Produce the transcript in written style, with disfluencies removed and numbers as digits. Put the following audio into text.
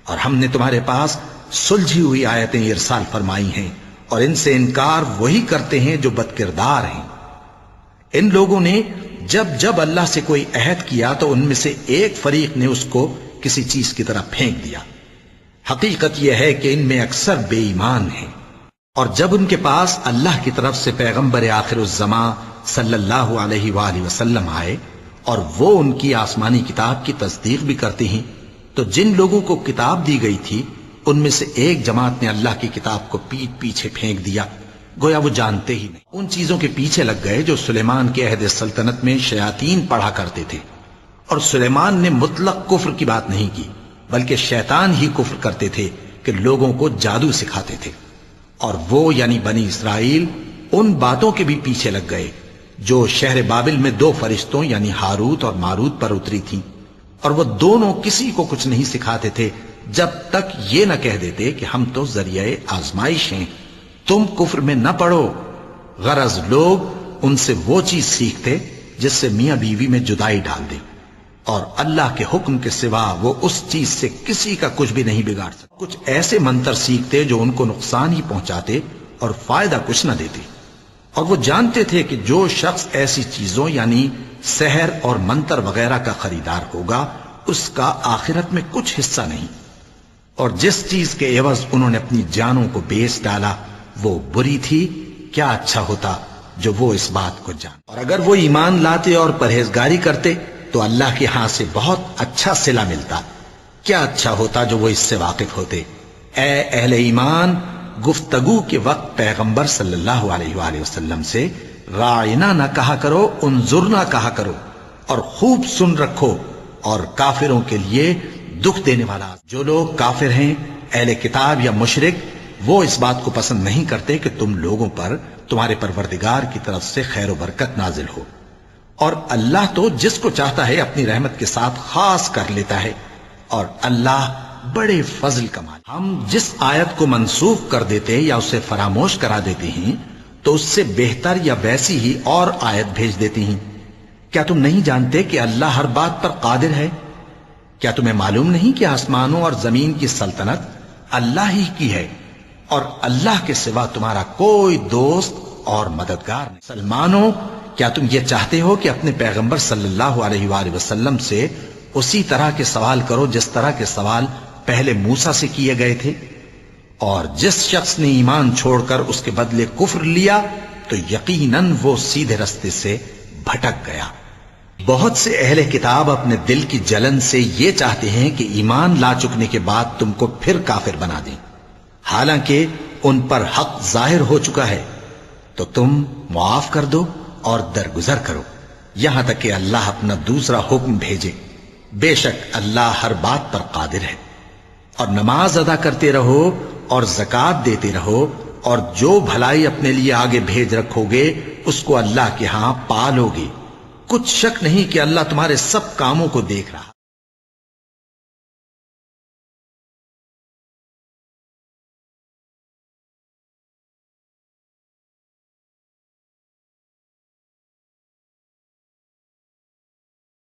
اور ہم نے تمہارے پاس سلجھی ہوئی آیتیں ارسال فرمائی ہیں، اور ان سے انکار وہی کرتے ہیں جو بد کردار ہیں۔ ان لوگوں نے جب جب اللہ سے کوئی عہد کیا تو ان میں سے ایک فریق نے اس کو کسی چیز کی طرح پھینک دیا۔ حقیقت یہ ہے کہ ان میں اکثر بے ایمان ہیں، اور جب ان کے پاس اللہ کی طرف سے پیغمبر آخر الزماں صلی اللہ علیہ وآلہ وسلم آئے اور وہ ان کی آسمانی کتاب کی تصدیق بھی کرتے ہیں، تو جن لوگوں کو کتاب دی گئی تھی ان میں سے ایک جماعت نے اللہ کی کتاب کو پیٹ پیچھے پھینک دیا، گویا وہ جانتے ہی نہیں۔ ان چیزوں کے پیچھے لگ گئے جو سلیمان کے عہد سلطنت میں شیاطین پڑھا کرتے تھے، اور سلیمان نے مطلق کفر کی بات نہیں کی، بلکہ شیطان ہی کفر کرتے تھے کہ لوگوں کو جادو سکھاتے تھے۔ اور وہ یعنی بنی اسرائیل ان باتوں کے بھی پیچھے لگ گئے جو شہر بابل میں دو فرشتوں یعنی ہاروت اور ماروت پر اتری تھیں، اور وہ دونوں کسی کو کچھ نہیں سکھاتے تھے جب تک یہ نہ کہہ دیتے کہ ہم تو ذریعہ آزمائش ہیں، تم کفر میں نہ پڑو۔ غرض لوگ ان سے وہ چیز سیکھتے جس سے میاں بیوی میں جدائی ڈال دے، اور اللہ کے حکم کے سوا وہ اس چیز سے کسی کا کچھ بھی نہیں بگاڑ سکتے۔ کچھ ایسے منتر سیکھتے جو ان کو نقصان ہی پہنچاتے اور فائدہ کچھ نہ دیتے، اور وہ جانتے تھے کہ جو شخص ایسی چیزوں یعنی سحر اور منتر وغیرہ کا خریدار ہوگا اس کا آخرت میں کچھ حصہ نہیں، اور جس چیز کے عوض انہوں نے اپنی جانوں کو بیچ ڈالا وہ بری تھی۔ کیا اچھا ہوتا جو وہ اس بات کو جان، اور اگر وہ ایمان لاتے اور پرہیزگاری کرتے تو اللہ کے ہاں سے بہت اچھا صلہ ملتا۔ کیا اچھا ہوتا جو وہ اس سے واقف ہوتے۔ اے اہل ایمان، گفتگو کے وقت پیغمبر صلی اللہ علیہ وآلہ وسلم سے رائنا نہ کہا کرو، انظرنا کہا کرو، اور خوب سن رکھو، اور کافروں کے لیے دکھ دینے والا۔ جو لوگ کافر ہیں، اہل کتاب یا مشرک، وہ اس بات کو پسند نہیں کرتے کہ تم لوگوں پر تمہارے پروردگار کی طرف سے خیر و برکت نازل ہو، اور اللہ تو جس کو چاہتا ہے اپنی رحمت کے ساتھ خاص کر لیتا ہے، اور اللہ بڑے فضل کا مالک۔ ہم جس آیت کو منسوخ کر دیتے یا اسے فراموش کرا دیتے ہیں تو اس سے بہتر یا ویسی ہی اور آیت بھیج دیتی ہیں۔ کیا تم نہیں جانتے کہ اللہ ہر بات پر قادر ہے؟ کیا تمہیں معلوم نہیں کہ آسمانوں اور زمین کی سلطنت اللہ ہی کی ہے، اور اللہ کے سوا تمہارا کوئی دوست اور مددگار نہیں؟ مسلمانوں، کیا تم یہ چاہتے ہو کہ اپنے پیغمبر صلی اللہ علیہ وآلہ وسلم سے اسی طرح کے سوال کرو جس طرح کے سوال پہلے موسیٰ سے کیے گئے تھے؟ اور جس شخص نے ایمان چھوڑ کر اس کے بدلے کفر لیا تو یقیناً وہ سیدھے رستے سے بھٹک گیا۔ بہت سے اہل کتاب اپنے دل کی جلن سے یہ چاہتے ہیں کہ ایمان لا چکنے کے بعد تم کو پھر کافر بنا دیں، حالانکہ ان پر حق ظاہر ہو چکا ہے۔ تو تم معاف کر دو اور درگزر کرو یہاں تک کہ اللہ اپنا دوسرا حکم بھیجے۔ بے شک اللہ ہر بات پر قادر ہے۔ اور نماز ادا کرتے رہو اور زکوٰۃ دیتے رہو، اور جو بھلائی اپنے لیے آگے بھیج رکھو گے اس کو اللہ کے ہاں پالو گے۔ کچھ شک نہیں کہ اللہ تمہارے سب کاموں کو دیکھ رہا۔